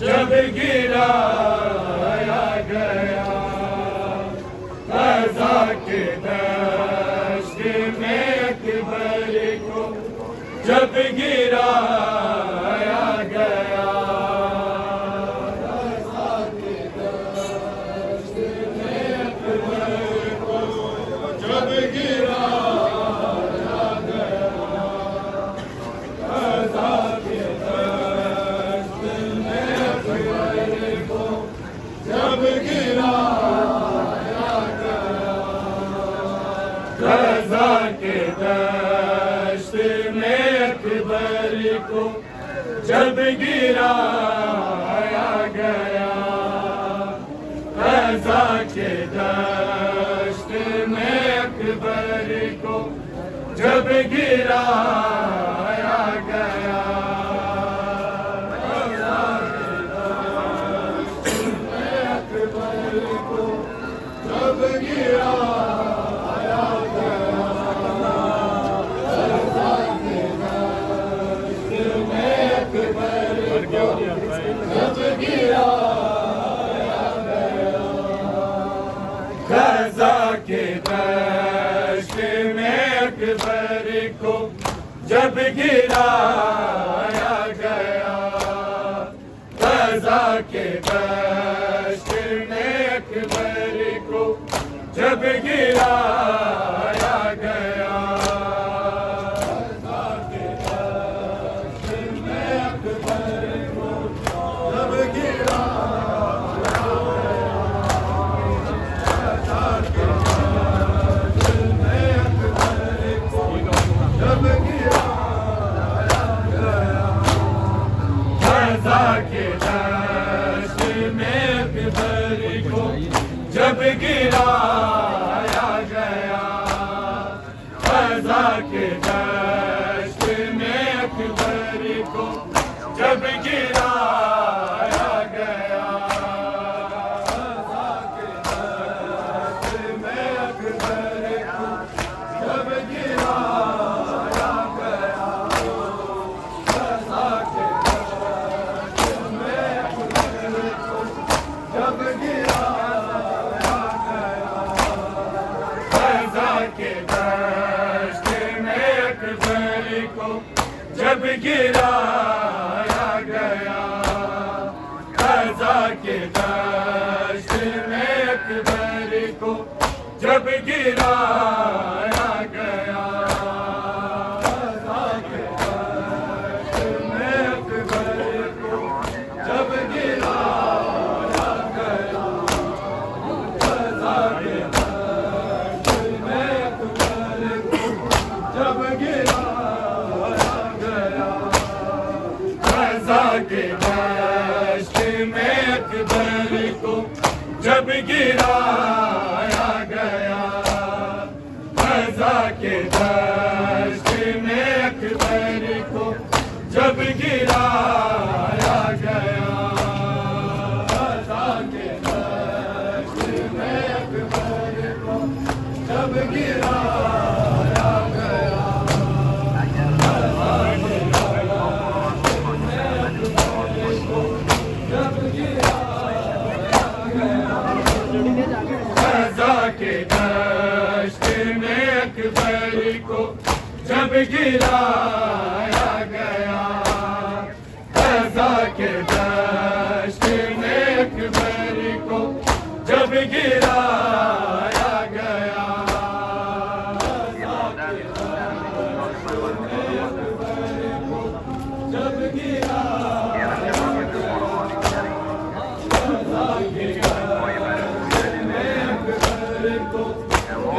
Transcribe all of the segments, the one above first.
जब गिराया गया ग़ज़ा के दश्त में अकबर को, जब गिराया गया ग़ज़ा के दश्त में अकबर को, जब गिराया गया ग़ज़ा के दश्त में अकबर को, जब गिराया गया ग़ज़ा के दश्त में अकबर को, जब गिराया गया ग़ज़ा के दश्त में अकबर को, जब गिराया गया ग़ज़ा के दश्त में अकबर को, जब गिराया गया ग़ज़ा के दश्त में अकबर को, जब गिराया गया ग़ज़ा के दश्त में अकबर को, जब गिराया गया ग़ज़ा के दश्त में अकबर को, जब गिराया गया ग़ज़ा के दश्त में अकबर को, जब गिराया ग़ज़ा के दश्त में अकबर को, जब गिराया गया ग़ज़ा के दश्त में अकबर को, जब गिराया गया ग़ज़ा के दश्त में अकबर को, जब गिराया गया ग़ज़ा के दश्त में अकबर को, जब गिराया गया ग़ज़ा के दश्त में अकबर को, जब गिराया गया ग़ज़ा के दश्त में अकबर को, जब गिराया गया ग़ज़ा के दश्त में अकबर को, जब गिराया गया ग़ज़ा के दश्त में अकबर को, जब गिराया गया ग़ज़ा के दश्त में अकबर को, जब गिराया गया ग़ज़ा के दश्त में अकबर को, जब गिराया गया ग़ज़ा के दश्त में अकबर को, जब गिराया गया ग़ज़ा के दश्त में अकबर को, जब गिराया गया ग़ज़ा के दश्त में अकबर को, जब गिराया गया ग़ज़ा के दश्त में अकबर को, जब गिराया गया ग़ज़ा के दश्त में अकबर को, जब गिराया गया ग़ज़ा के दश्त में अकबर को, जब गिराया गया ग़ज़ा के दश्त में अकबर को, जब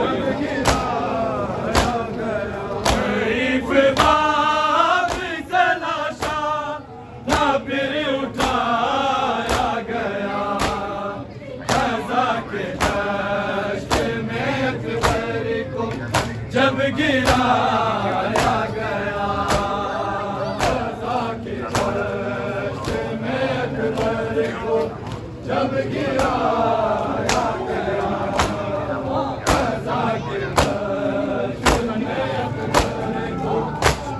गिराया गया शरीफ बाप तलाशा ना फिर उठाया गया ग़ज़ा के दश्त में अकबर को, जब गिराया गया ग़ज़ा के दश्त में अकबर को, जब गिराया गया ग़ज़ा के दश्त में अकबर को,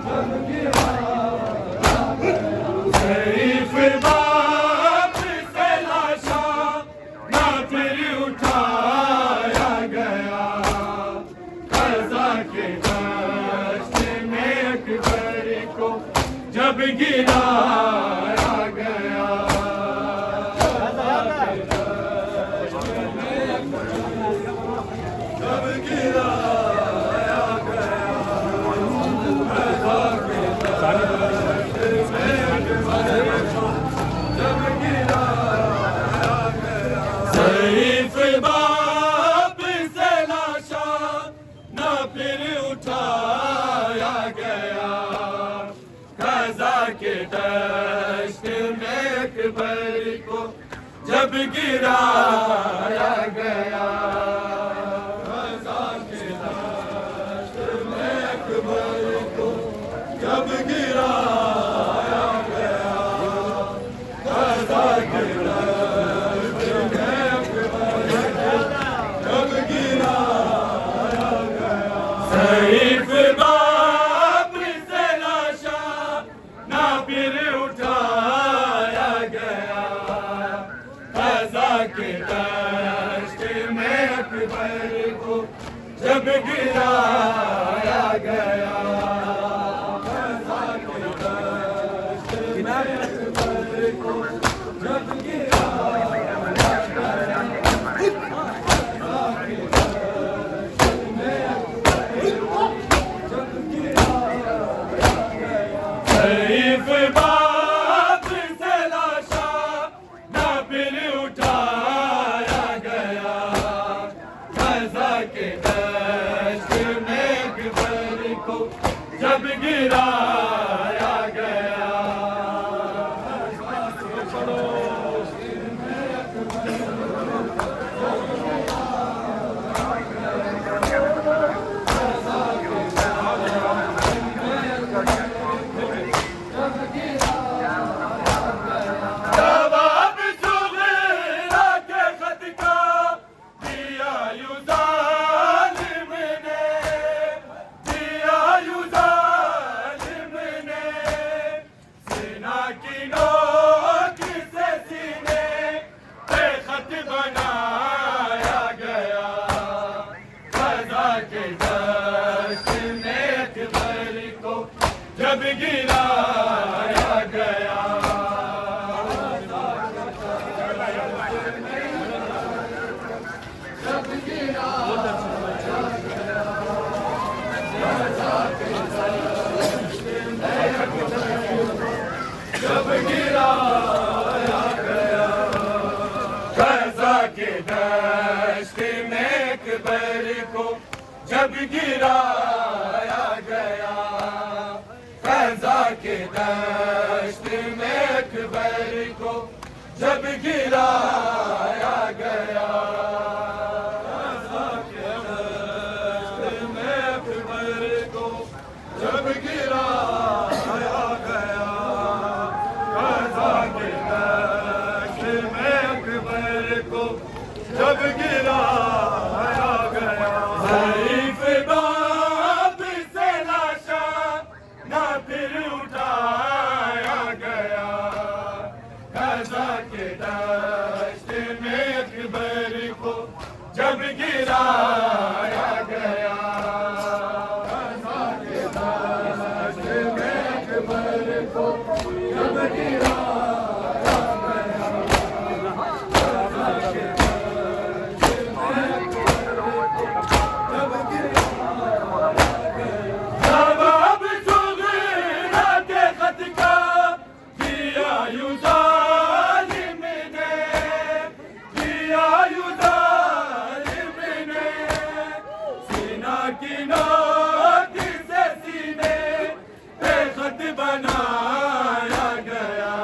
जब गिराया गया शरीफ बाप अकबर को जब गिराया गया, अकबर को जब गिराया गया, जब गिराया गया, सैफ बाबर से लाशा ना फिर उठाया गया, ग़ज़ा के दश्त में अकबर को जब गिराया गया, सैफ बाबर से लाशा ना फिर उठाया गया, ग़ज़ा के दश्त में अकबर को जब गिराया गया, जवाब सुग़रा के ख़त का दिया यूं ज़ालिम ने, दिया यूं ज़ालिम ने, सीना की नोक से सीने पे ख़त बनाया गया, ग़ज़ा के दश्त में अकबर को जब गिराया गया, जब गिराया गया, ग़ज़ा के दश्त में अकबर को जब गिराया गया, ग़ज़ा के दश्त में अकबर को जब गिराया गया, ग़ज़ा के दश्त में अकबर को जब गिराया गया, ग़ज़ा के दश्त में अकबर को जब गिराया गया, सैफ बाबर से लाशा ना फिर उठाया गया, ग़ज़ा के दश्त में अकबर को जब गिराया गया, ग़ज़ा के दश्त में अकबर को जब गिराया गया, ग़ज़ा के दश्त में अकबर को जब गिराया गया, जवाब सुग़रा के ख़त का दिया यूं ज़ालिम ने, दिया यूं ज़ालिम ने, सीना की नोक से सीने पे ख़त बनाया गया,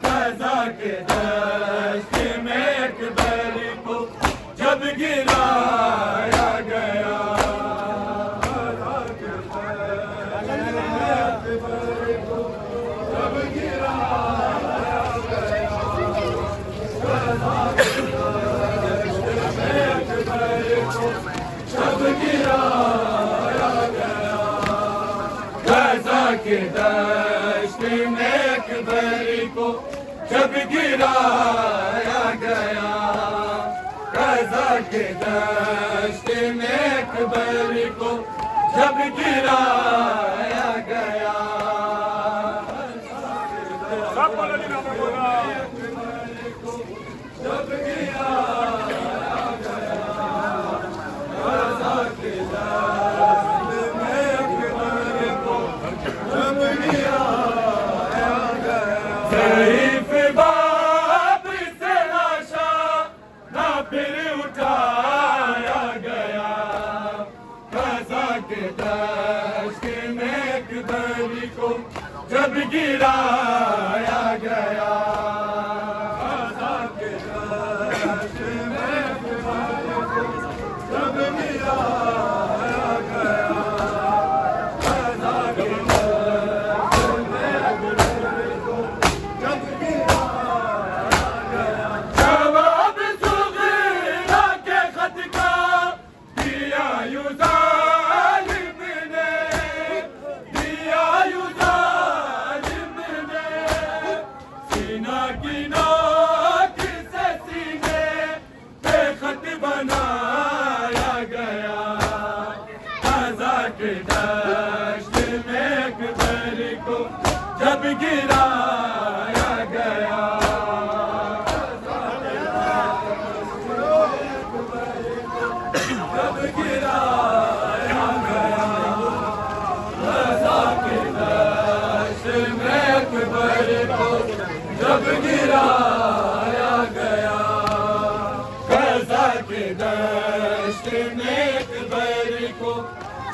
ग़ज़ा के दश्त में अकबर को जब गिराया गया, ग़ज़ा के दश्त में अकबर को जब गिराया गया, ग़ज़ा के दश्त में अकबर को जब गिराया गया, ग़ज़ा के दश्त में अकबर को जब गिराया गया, ग़ज़ा के दश्त में अकबर को जब गिराया गया, सब बोलो जी नाम बोलो, जब गिराया गया, ग़ज़ा के दश्त में अकबर को जब गिराया गया, सैफ बाबर से लाशा ना फिर उठाया गया, ग़ज़ा के दश्त में अकबर को जब गिराया गया, सीना की नोक से सीने पे खत बनाया गया। कज़ाक दश्त में अकबर को जब गिराया गया। जब गिराया गया। कज़ाक दश्त में अकबर को जब गिराया गया। कज़ाक दश्त में अकबर को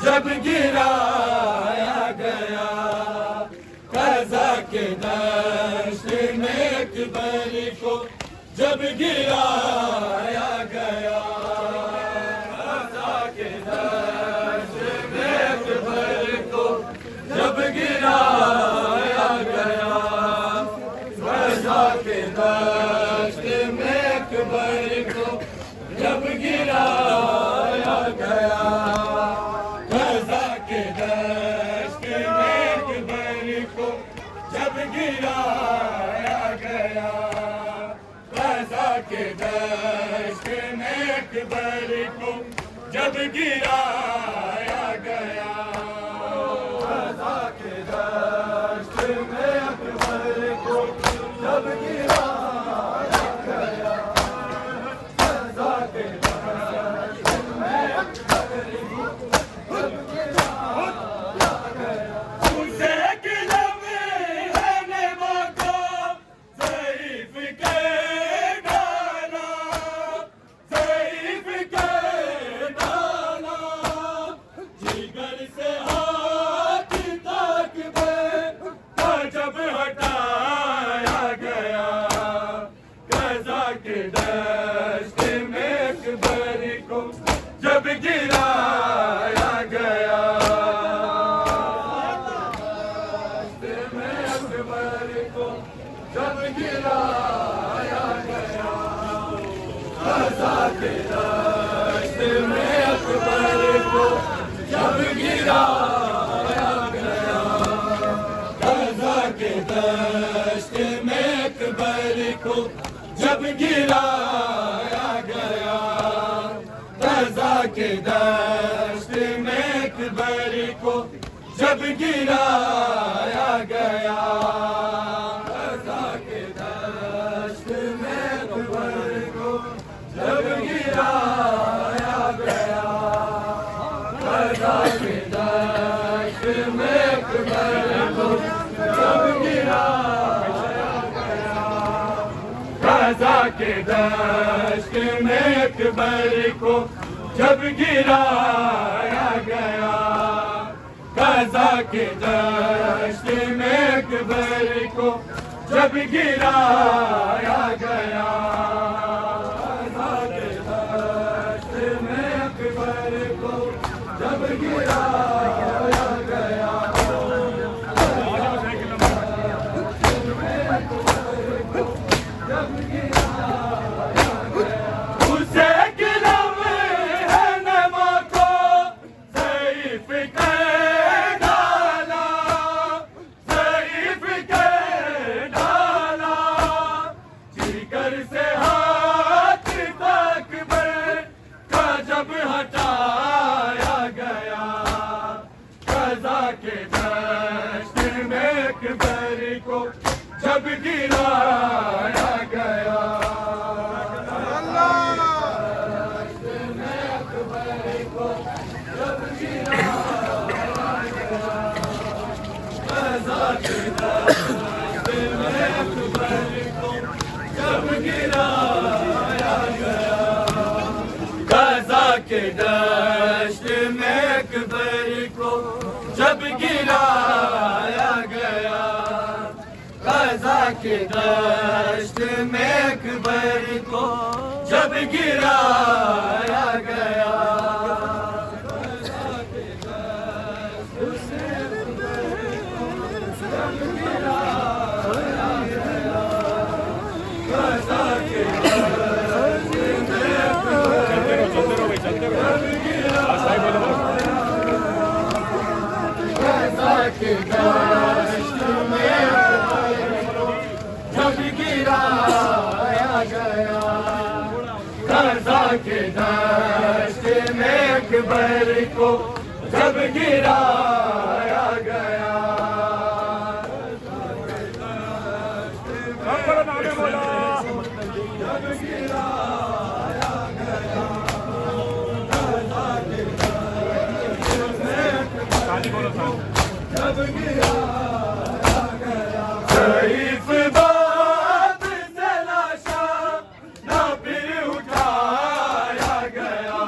जब गिराया गया। कज़ाक दश्त में अकबर को जब गिराया गया। कज़ाक दश्त में अकबर को जब गिराया गया। कज़ाक दश्त में अकबर को जब गिराया गया। कज़ाक दश्त में अकबर को जब गिराया गया। कज़ाक दश्त में अकबर को जब गिराया गया। कज़ाक दश्त में अकबर को जब गिराया गया। कज़ाक दश्त में अकबर को जब गिराया गया। उसे किलम है नेमा को ज़ईफ़ के डाला। ज़ईफ़ के डाला। जिगर से हाथ तक को जब हटाया गया। कज़ाक दश्त में अकबर को जब गिराया गया। दश्त में अकबर को जब गिराया गया। कज़ाक दश्त में अकबर को जब गिराया गया। कज़ाक दश्त में अकबर को जब गिराया गया। कज़ाक दश्त में अकबर को जब गिराया गया। कज़ाक दश्त में अकबर को जब गिराया गया। कज़ाक दश्त में अकबर को जब गिराया गया। कज़ाक दश्त में अकबर को जब गिराया गया। कज़ाक दश्त में अकबर को जब गिराया गया। कज़ाक दश्त में अकबर को जब गिराया गया। उसे किलम है नेमा को ज़ईफ़ के डाला। ज़ईफ़ के डाला। जिगर से हाथ तक का जब हटाया गया। कज़ाक दश्त में अकबर को जब गिराया गया। दश्त में अकबर को जब गिराया गया। कज़ाक दश्त में अकबर को जब गिराया गया। कज़ाक दश्त में अकबर को जब गिराया गया। कज़ाक दश्त में अकबर को जब गिराया गया। कज़ाक दश्त में अकबर को जब गिराया गया। कज़ाक दश्त में अकबर को जब गिराया। कज़ाक दश्त में जब गिराया गया, कज़ा के दश्त में अकबर को जब गिराया गया। शरीफ बाप से लाशा ना फिर उठाया गया,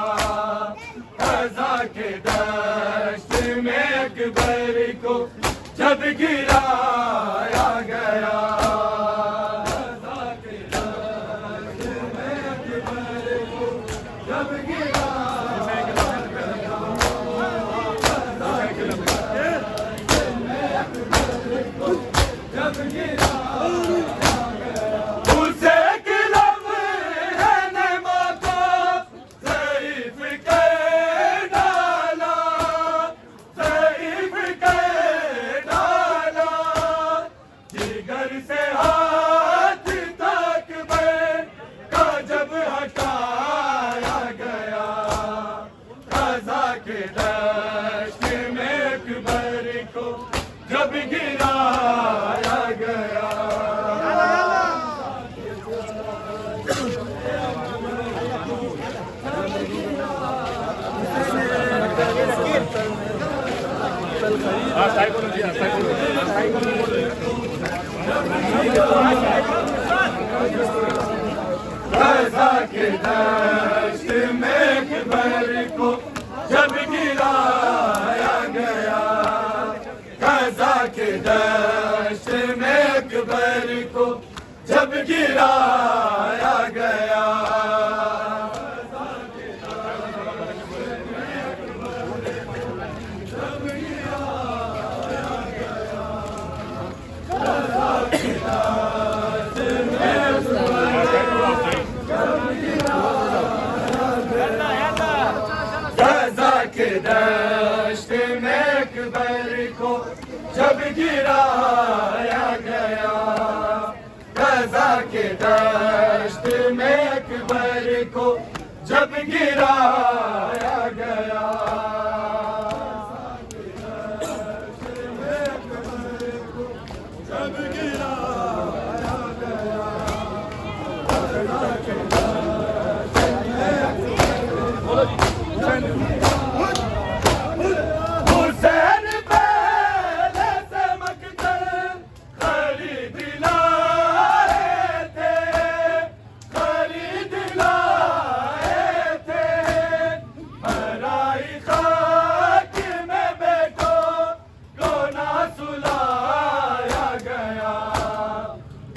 कज़ा के दश्त में अकबर को जब गिराया गया, कज़ा के दश्त में अकबर को जब के दश्त में अकबर को जब गिराया गया। कज़ा के दश्त में अकबर को जब गिराया गया, कज़ा के दश्त में अकबर को जब गिराया गया, कज़ा के दश्त में अकबर को जब गिराया गया, कज़ा के दश्त में अकबर को जब गिराया गया, जब गिराया गया, हुसैन पहले से मकतल खरीद लाए थे, खरीद लाए थे, हराई खाक में बेटों को ना सुलाया गया,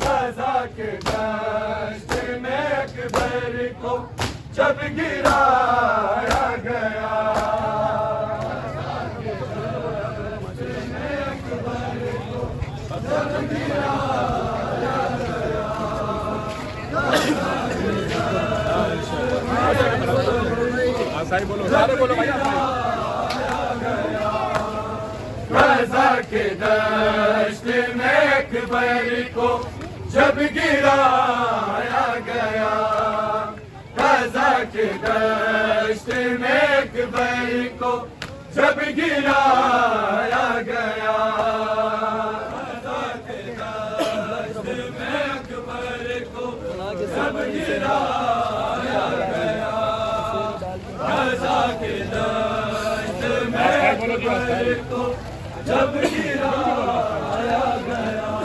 कज़ा के दश्त में अकबर को जब गिराया गया, सारी बोलो, सारे बोलो भैया। कज़ा के दश्त में अकबर को जब गिराया गया, कज़ा के दश्त में अकबर को जब गिराया गया, कज़ा के दश्त में अकबर को जब गिराया गया, कज़ा के दश्त में अकबर को जब गिराया गया,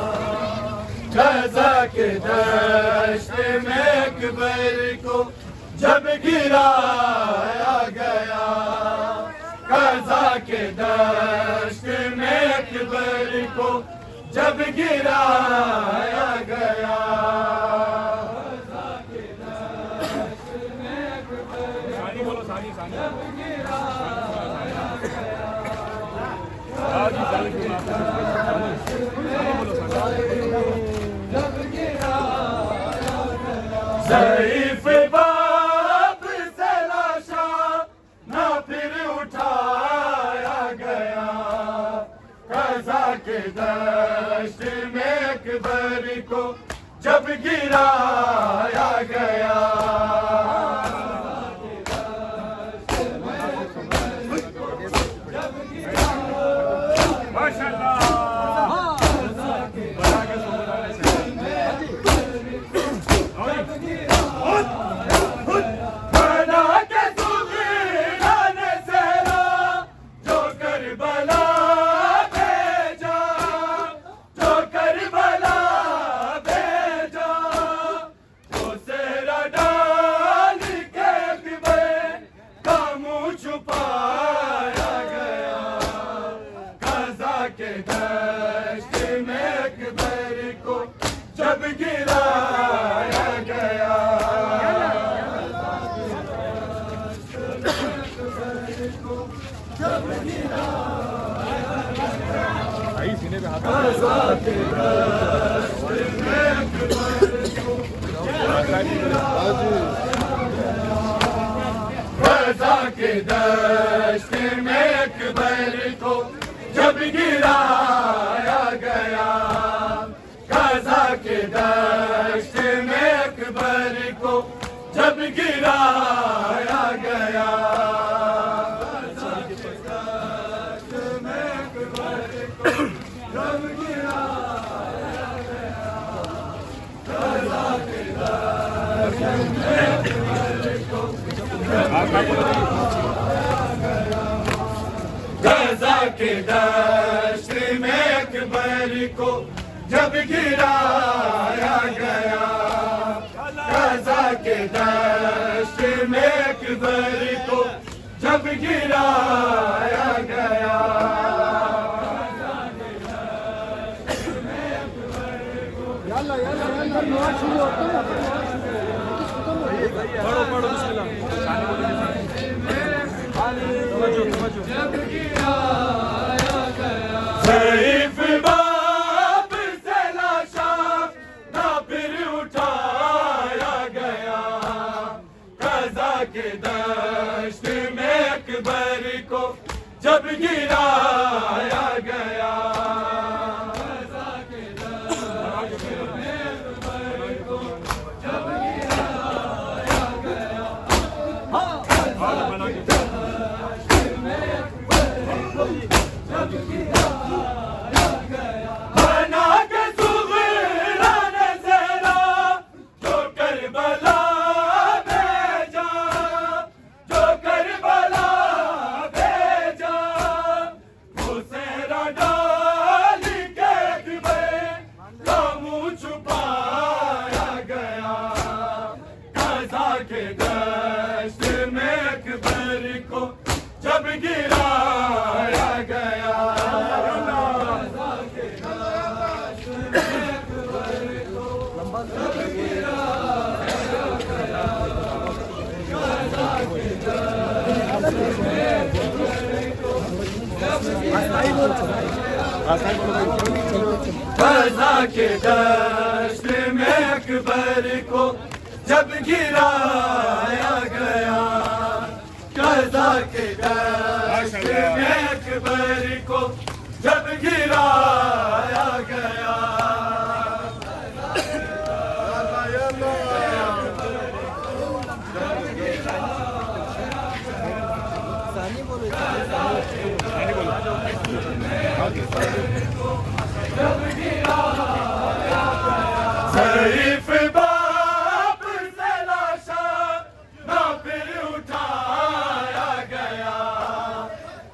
कज़ा के दश्त में अकबर को जब गिराया गया, कज़ा के दश्त में अकबर को जब गिराया गया, कज़ा के दश्त में अकबर को जब गिराया गया, ज़ईफ़ बाप से लाशा ना फिर उठाया गया, कज़ा के दश्त में अकबर को जब जब गिराया गया। जब गिराया गया सीने पे हाथ के दश्त में अकबर को जब गिराया गया। कज़ा के दश्त में अकबर को जब गिराया गया। कज़ा के दश्त में अकबर को जब गिराया गया। कज़ा के दश्त में अकबर को जब गिराया गया। ज़ईफ़ बाप से लाशा ना फिर उठाया गया। कज़ा के दश्त में अकबर को जब गिराया गया। कज़ा के दश्त में अकबर को जब गिराया गया। बना के सुग़रा ने ज़रा जो करबला भेजा, जो करबला भेजा। हुसैरा डाल के का मुँह छुपाया गया। कज़ा के दश्त में अकबर को जब गिराया गया। कज़ा के दश्त में अकबर को जब गिराया गया। कज़ा के दश्त में अकबर को जब गिराया गया। ज़ईफ़ बाप से लाशा ना फिर उठाया गया।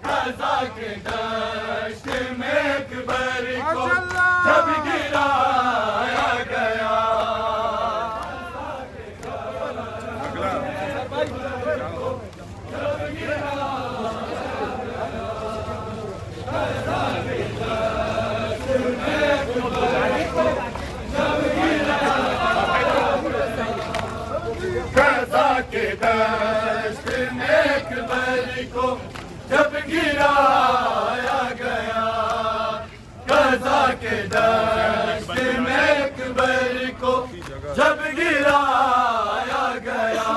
कज़ा के दश्त में अकबर को जब गिराया गया। कज़ा के दश्त में अकबर को जब गिराया गया। कज़ा के दश्त में अकबर को जब गिराया गया। कज़ा के दश्त में अकबर को जब गिराया गया।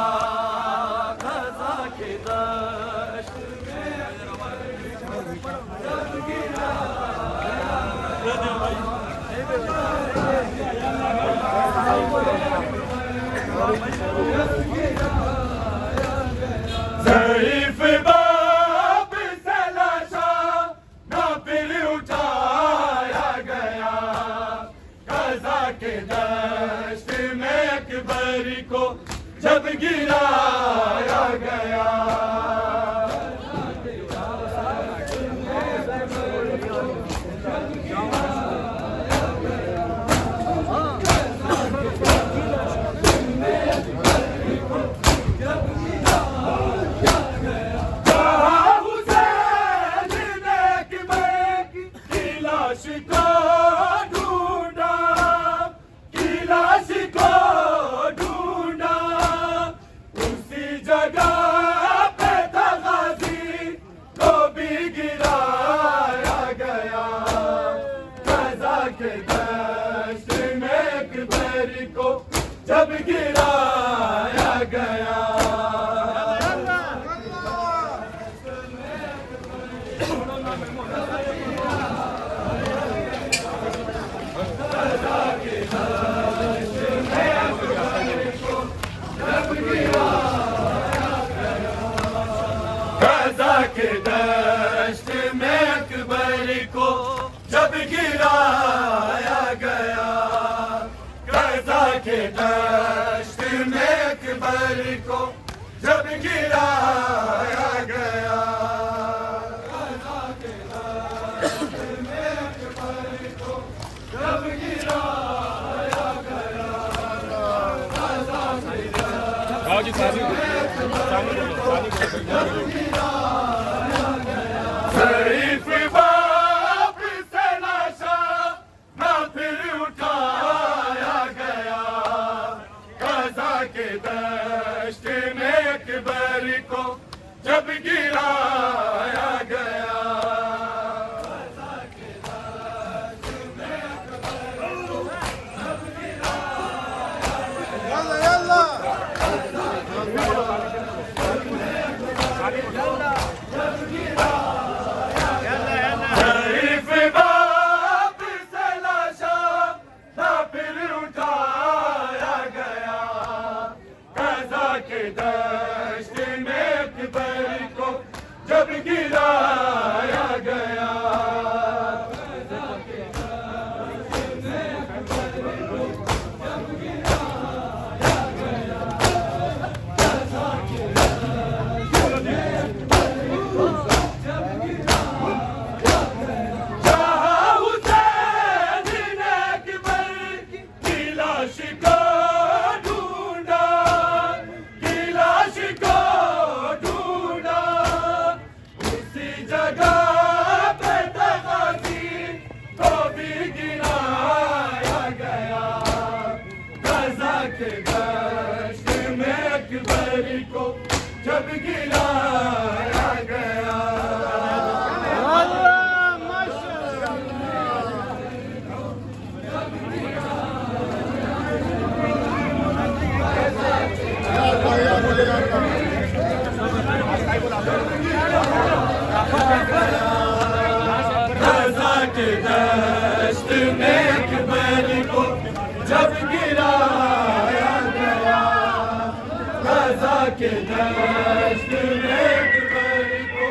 ज़ईफ़ बाप से लाशा ना फिर उठाया गया, ग़ज़ा के दश्त में अकबर को जब गिराया गया। जब गिराया गया ग़ज़ा के दश्त में अकबर को जब गिराया गया, ग़ज़ा के दश्त में अकबर को जब गिराया गया, ग़ज़ा के दश्त में अकबर को जब गिराया गया, ग़ज़ा के दश्त ज़ईफ़ बाप से लाशा ना फिर उठाया गया, ग़ज़ा के दश्त में अकबर को जब गिराया गया, ग़ज़ा के दश्त में अकबर को जब गिराया गया। ज़ईफ़ बाप से लाशा ना फिर उठाया गया, ग़ज़ा के दश्त में अकबर को जब गिराया गया, ग़ज़ा के दश्त में अकबर को जब गिराया गया, ग़ज़ा के के दश्त में अकबर को जब गिराया गया। ग़ज़ा के दश्त में अकबर को जब गिराया गया, ग़ज़ा के दश्त में अकबर को जब गिराया गया, ग़ज़ा के दश्त में अकबर को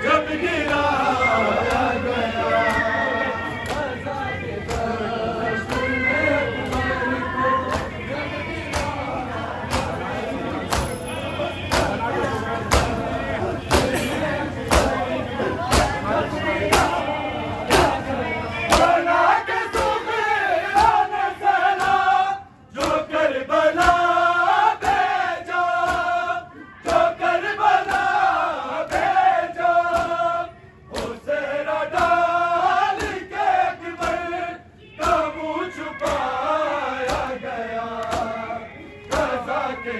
जब बना के सुबह सला जो करबला भेजा, जो करबला भेजा, उसे डाल के अकबर का मुँह छुपाया गया, ग़ज़ा के